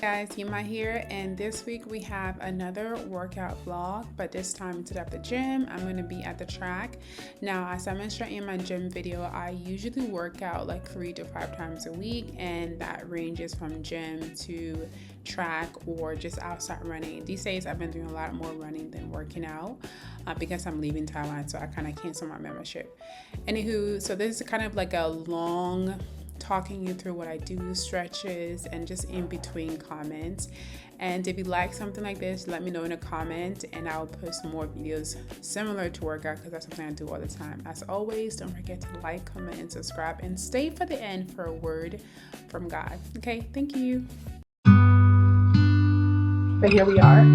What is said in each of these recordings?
Guys, Yemah here, and this week we have another workout vlog, but this time instead of the gym, I'm going to be at the track. Now, as I mentioned in my gym video, I usually work out like 3 to 5 times a week, and that ranges from gym to track or just outside running. These days, I've been doing a lot more running than working out because I'm leaving Taiwan, so I kind of canceled my membership. Anywho, so this is kind of like a long talking you through what I do, stretches, and just in between comments. And if you like something like this, let me know in a comment and I'll post more videos similar to workout because that's something I do all the time. As always, don't forget to like, comment, and subscribe, and stay for the end for a word from God. Okay, thank you. But here we are.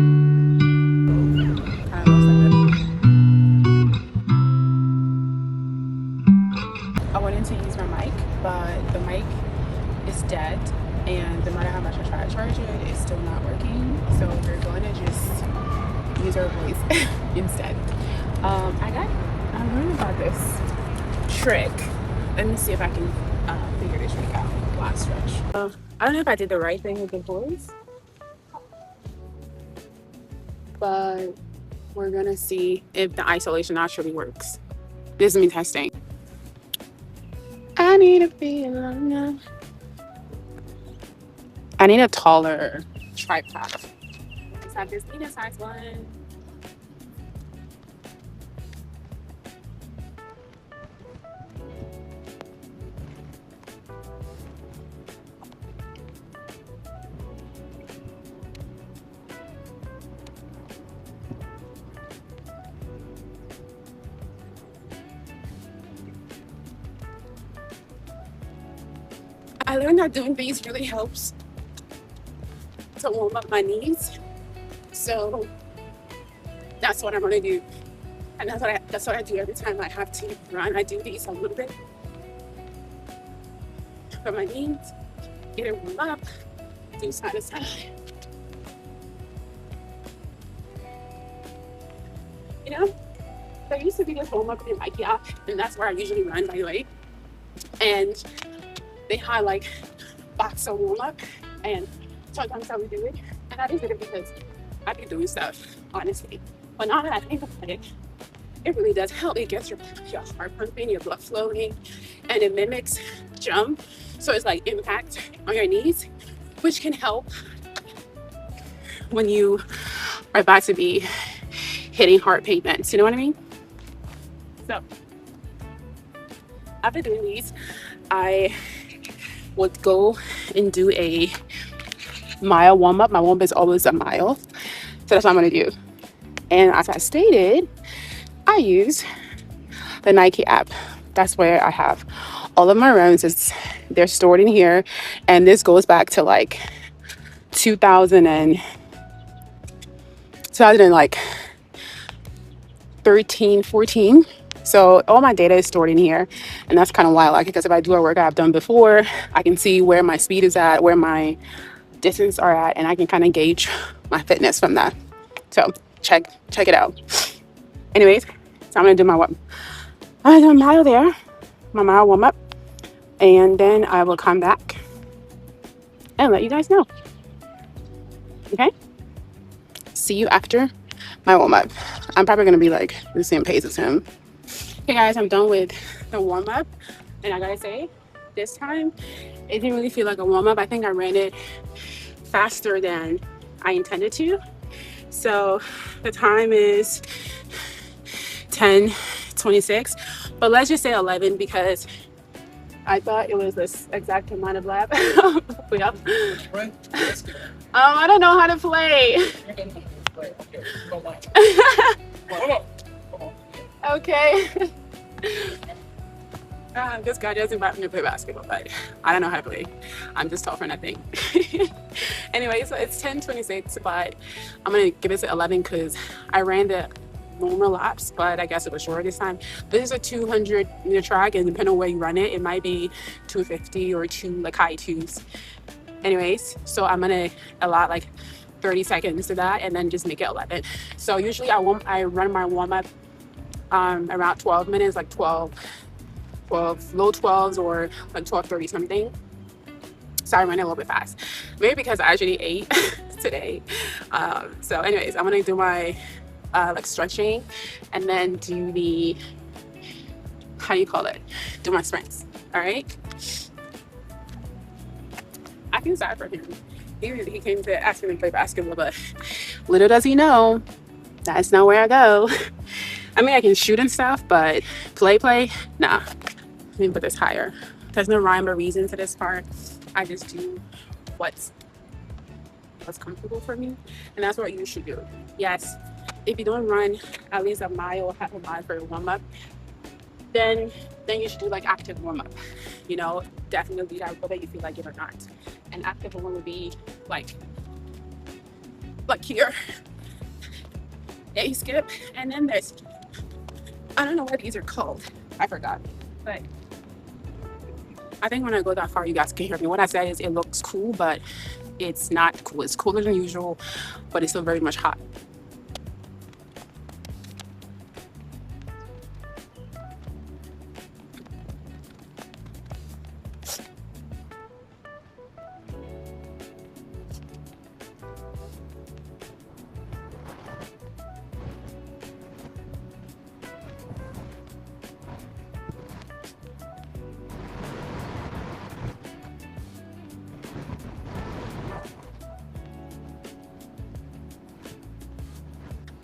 I wanted to use my mic, but the mic is dead, and no matter how much I try to charge it, it's still not working. So we're going to just use our voice instead. I learned about this trick. Let me see if I can figure this trick out. Last stretch. I don't know if I did the right thing with the voice, but we're gonna see if the isolation actually works. This is me testing. I need a feeling. I need a taller tripod. I have this medium size one. I learned that doing these really helps to warm up my knees. So that's what I'm gonna do. And that's what I do every time I have to run. I do these a little bit for my knees, get it warmed up, do side to side. You know, there used to be this warm up in IKEA, and that's where I usually run, by the way. And they had like boxer warm up, and sometimes I would do it, and I did it because I've been doing stuff, honestly. But now that I think about it, it really does help. It gets your heart pumping, your blood flowing, and it mimics jump. So it's like impact on your knees, which can help when you are about to be hitting hard pavements. You know what I mean? So after doing these, I would go and do a mile warm-up. My warm-up is always a mile. So that's what I'm going to do. And as I stated, I use the Nike app. That's where I have all of my runs. They're stored in here. And this goes back to like 2013, 14. So all my data is stored in here, and that's kind of why I like it, because if I do a workout I've done before, I can see where my speed is at, where my distance are at, and I can kind of gauge my fitness from that. So check it out. Anyways, so I'm gonna do my warm. I'm gonna do a mile there, my mile warm up, and then I will come back and let you guys know. Okay? See you after my warm up. I'm probably gonna be like the same pace as him. Hey guys, I'm done with the warm-up, and I gotta say, this time it didn't really feel like a warm-up. I think I ran it faster than I intended to. So the time is 10:26, but let's just say 11 because I thought it was this exact amount of lap. Yep. I don't know how to play. Okay. This guy doesn't invite me to play basketball, but I don't know how to play. I'm just tall for nothing. Anyway, so it's 10:26, but I'm gonna give it 11 because I ran the normal laps, but I guess it was shorter this time. This is a 200-meter track, and depending on where you run it, it might be 250 or like high twos. Anyways, so I'm gonna allot like 30 seconds to that, and then just make it 11. So usually I run my warm up around 12 minutes, like 12 low 12s or like 12:30 something. Sorry, I went a little bit fast. Maybe because I actually ate today. So anyways, I'm gonna do my like stretching and then do the, how do you call it? Do my sprints. All right. I feel sad for him. He came to ask me to play basketball, but little does he know that's not where I go. I mean, I can shoot and stuff, but play, nah. Let me put this higher. There's no rhyme or reason to this part. I just do what's comfortable for me, and that's what you should do. Yes, if you don't run at least a mile or half a mile for a warm up, then you should do like active warm up. You know, definitely that whether you feel like it or not. An active one would be like here. Yeah, you skip, and then there's, I don't know what these are called. I forgot, but I think when I go that far, you guys can hear me. What I said is it looks cool, but it's not cool. It's cooler than usual, but it's still very much hot.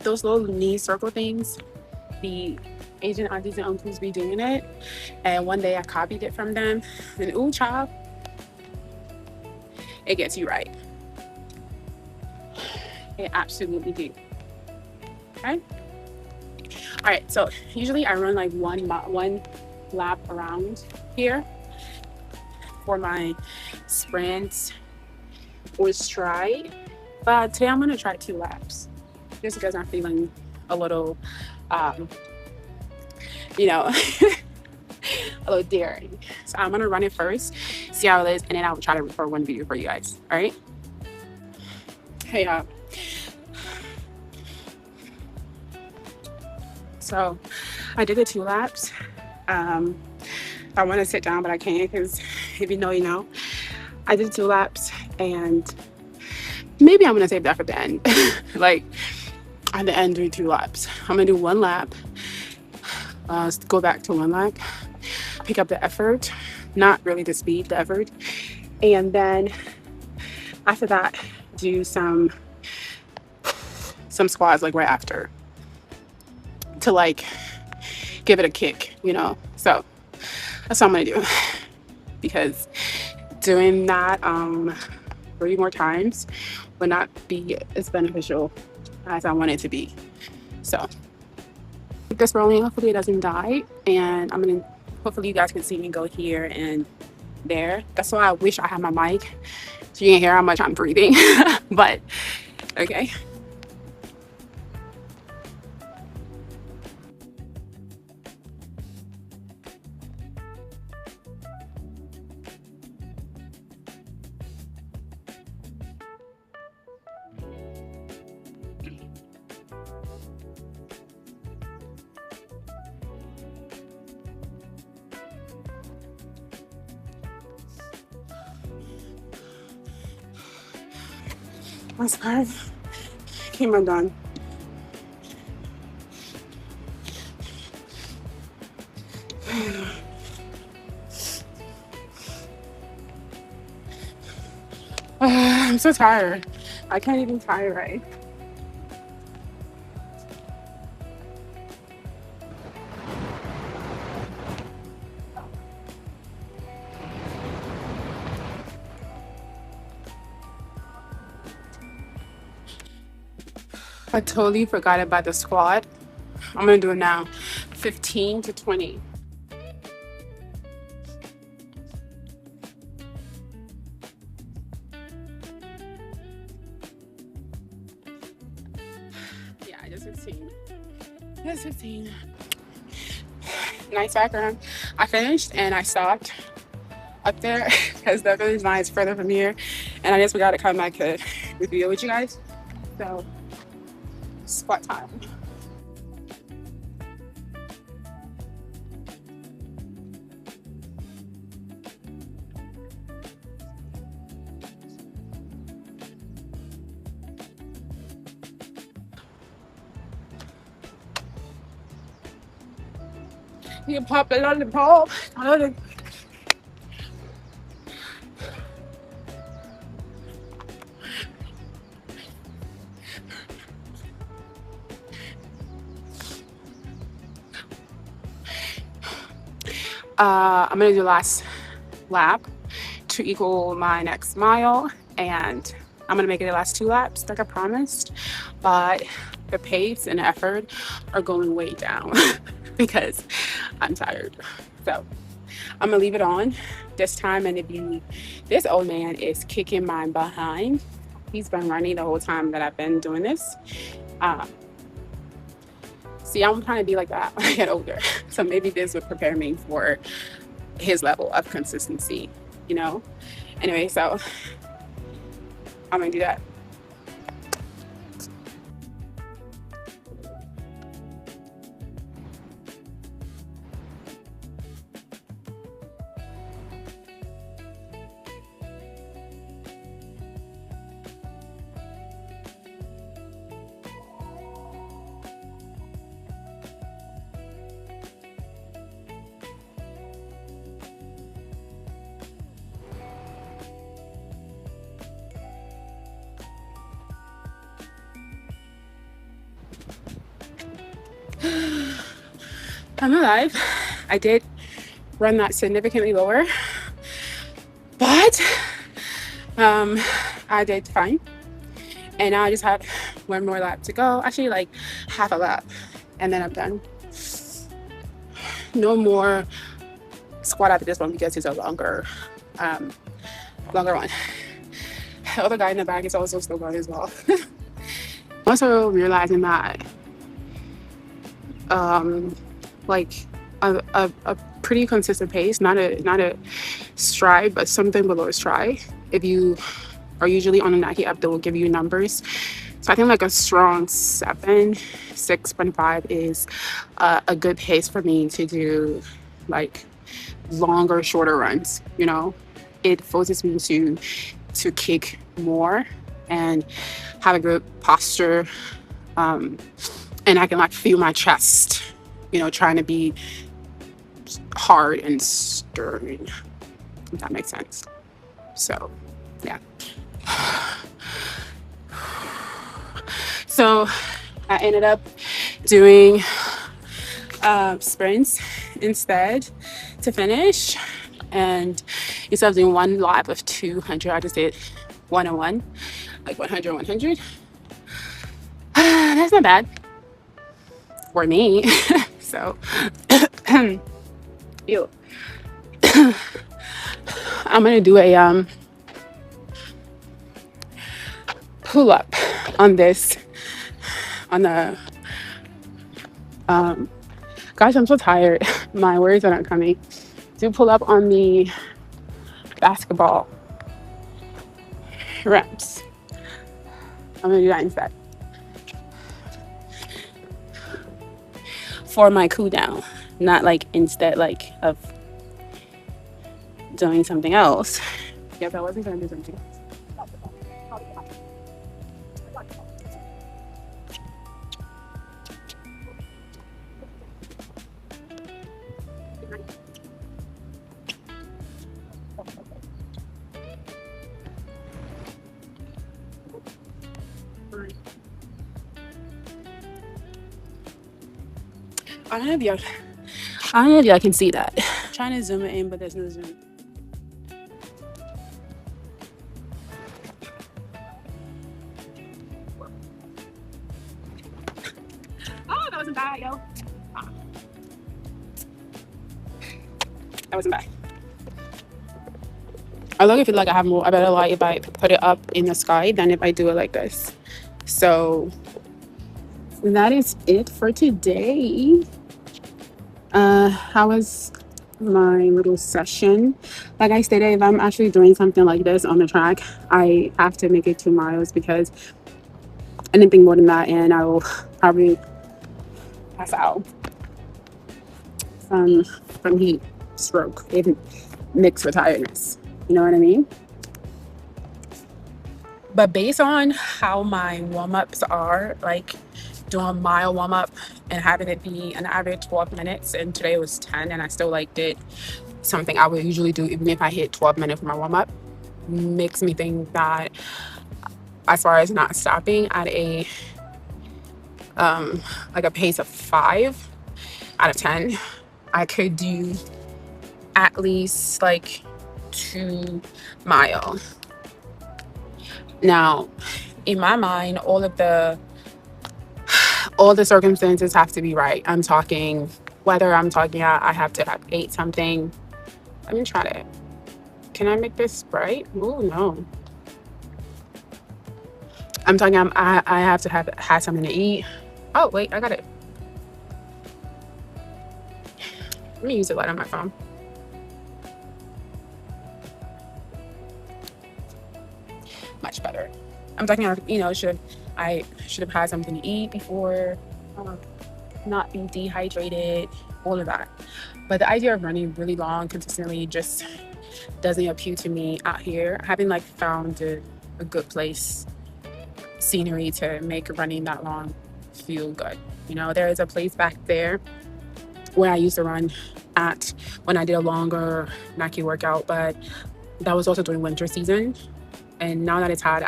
Those little knee circle things, the Asian aunties and uncles be doing it, and one day I copied it from them, and ooh child, it gets you right. It absolutely do. Okay. All right, so usually I run like one lap around here for my sprints or stride, but today I'm gonna try 2 laps just because I'm feeling a little you know a little daring. So I'm gonna run it first, see how it is, and then I'll try to record one video for you guys. All right. Hey y'all. So I did the 2 laps. I want to sit down, but I can't because if you know, you know. I did 2 laps, and maybe I'm gonna save that for the end. Like at the end, do 2 laps. I'm gonna do 1 lap. Go back to 1 lap. Pick up the effort, not really the speed, the effort, and then after that, do some squats like right after to like give it a kick, you know. So that's what I'm gonna do, because doing that 3 more times would not be as beneficial as I want it to be. So keep this rolling. Hopefully it doesn't die, and hopefully you guys can see me go here and there. That's why I wish I had my mic so you can hear how much I'm breathing. But okay. My scarf. Okay, I'm done. I'm so tired. I can't even tire right. I totally forgot about the squat. I'm gonna do it now. 15 to 20. Yeah, I just 15. Just 15. Nice background. I finished and I stopped up there because the village line is further from here, and I just forgot to come back to review with you guys. So squat time. You pop it on the pole. I'm gonna do the last lap to equal my next mile, and I'm gonna make it the last 2 laps like I promised, but the pace and effort are going way down because I'm tired. So I'm gonna leave it on this time, and this old man is kicking my behind. He's been running the whole time that I've been doing this. Um, See, I'm trying to be like that when I get older. So maybe this would prepare me for his level of consistency, you know? Anyway, so I'm gonna do that. I'm alive. I did run that significantly lower, but I did fine. And now I just have one more lap to go. Actually, like half a lap, and then I'm done. No more squat after this one because it's a longer one. The other guy in the back is also still going as well. Also realizing that like a pretty consistent pace, not a stride, but something below a stride. If you are usually on a Nike app, they will give you numbers. So I think like a strong 6.5 is a good pace for me to do like longer, shorter runs. You know, it forces me to kick more and have a good posture, and I can like feel my chest, you know, trying to be hard and stern, if that makes sense. So yeah. So I ended up doing sprints instead to finish, and instead of doing one lap of 200, I just did 101, like 100 100. That's not bad for me. So ew. I'm gonna do a pull up on this, on the gosh, I'm so tired. My words are not coming. Do pull up on the basketball reps. I'm gonna do that instead for my cool down, not like instead like of doing something else. Yep, I wasn't gonna do something else. I don't know if y'all can see that. I'm trying to zoom it in, but there's no zoom. Oh, that wasn't bad, yo. That wasn't bad. I look, if it like I have more, I better like if I put it up in the sky than if I do it like this. So that is it for today. How was my little session? Like I stated, if I'm actually doing something like this on the track, I have to make it 2 miles because anything more than that, and I will probably pass out from heat stroke, even mixed with tiredness. You know what I mean? But based on how my warm-ups are, like doing a mile warm up and having it be an average 12 minutes. And today it was 10, and I still like did something I would usually do even if I hit 12 minutes for my warm up. Makes me think that as far as not stopping at a like a pace of 5 out of 10, I could do at least like 2 mile. Now, in my mind, all the circumstances have to be right. I'm talking whether I'm talking I have to have ate something. Let me try to. Can I make this bright? Oh no. I'm talking. I have to have had something to eat. Oh wait, I got it. Let me use the light on my phone. Much better. I'm talking about, I should have had something to eat before, not be dehydrated, all of that. But the idea of running really long consistently just doesn't appeal to me out here. I haven't like found a good place, scenery to make running that long feel good. There is a place back there where I used to run at when I did a longer Nike workout, but that was also during winter season. And now that it's hot,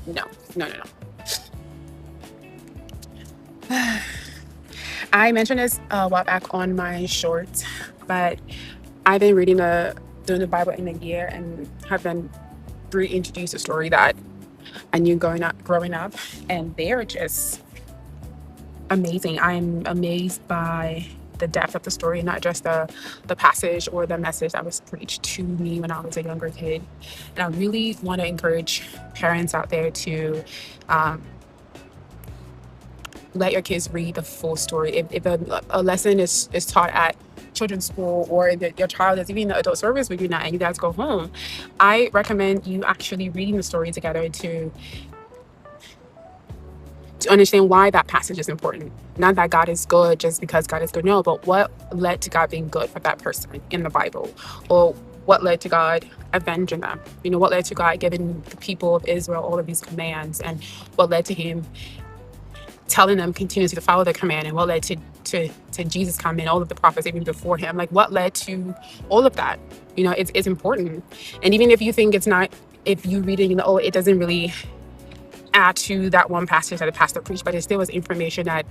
no. I mentioned this a while back on my shorts, but I've been doing the Bible in a year and have been reintroduced a story that I knew growing up, and they're just amazing. I'm amazed by the depth of the story, not just the passage or the message that was preached to me when I was a younger kid. And I really want to encourage parents out there to let your kids read the full story. If a lesson is taught at children's school, or if your child is even in the adult service with you now and you guys go home, I recommend you actually reading the story together to understand why that passage is important. Not that God is good just because God is good, no, but what led to God being good for that person in the Bible, or what led to God avenging them. What led to God giving the people of Israel all of these commands, and what led to him telling them continuously to follow the command, and what led to Jesus coming, all of the prophets even before him. Like, what led to all of that? It's important. And even if you think it's not, if you read it, it doesn't really add to that one passage that the pastor preached, but it still was information that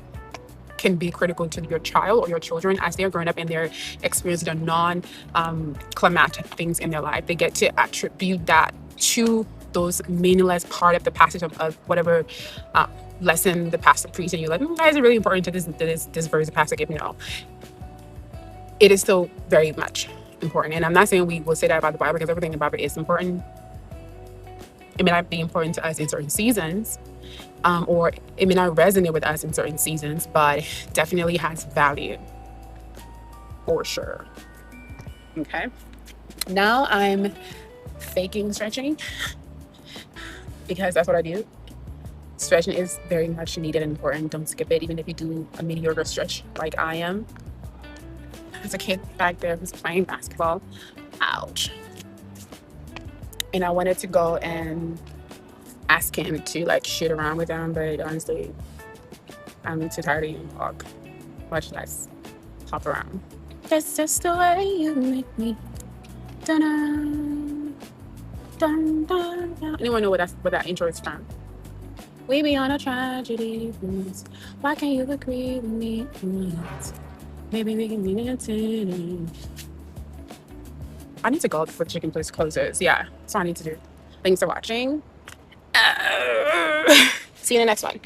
can be critical to your child or your children as they're growing up and they're experiencing the non-climatic things in their life. They get to attribute that to those meaningless part of the passage of whatever lesson the pastor preached, and you're like, that is really important to this verse the pastor gave me. It is still very much important. And I'm not saying we will say that about the Bible, because everything in the Bible is important. It may not be important to us in certain seasons, or it may not resonate with us in certain seasons, but definitely has value for sure. Okay. Now I'm faking stretching because that's what I do. Stretching is very much needed and important. Don't skip it, even if you do a mediocre stretch like I am. There's a kid back there who's playing basketball. Ouch. And I wanted to go and ask him to like shoot around with them, but honestly, I'm too tired to even walk, much less hop around. That's just the way you make me. Dun dun dun dun. Anyone know what that intro is from? We be on a tragedy. Why can't you agree with me? Maybe we can be dancing. I need to go before the chicken place closes. Yeah, that's what I need to do. Thanks for watching. See you in the next one.